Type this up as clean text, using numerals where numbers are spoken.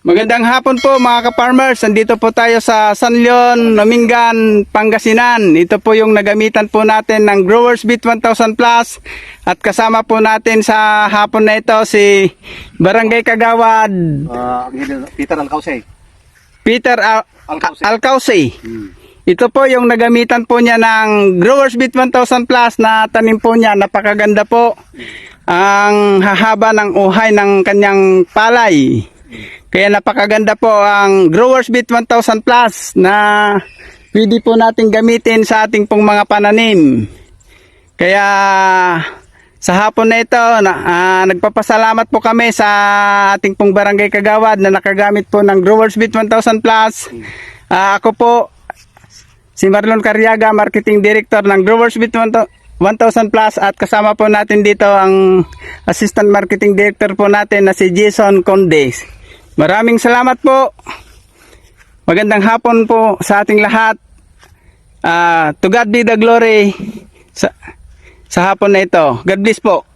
Magandang hapon po mga ka-farmers. Nandito po tayo sa San Leon, Nomingan, Pangasinan. Ito po yung nagamitan po natin ng Growers Beat 1000 Plus. At kasama po natin sa hapon na ito si Barangay Kagawad, Peter Alcausey. Peter Alcausey. Ito po yung nagamitan po niya ng Growers Beat 1000 Plus na tanim po niya. Napakaganda po ang hahaba ng uhay ng kanyang palay. Kaya napakaganda po ang Growers Beat 1000 Plus na pwede po natin gamitin sa ating pong mga pananim. Kaya sa hapon na ito, nagpapasalamat po kami sa ating pong Barangay Kagawad na nakagamit po ng Growers Beat 1000 Plus. Ako po, si Marlon Carriaga, Marketing Director ng Growers Beat 1000 Plus, at kasama po natin dito ang Assistant Marketing Director po natin na si Jason Conde. Maraming salamat po. Magandang hapon po sa ating lahat. To God be the glory sa hapon na ito. God bless po.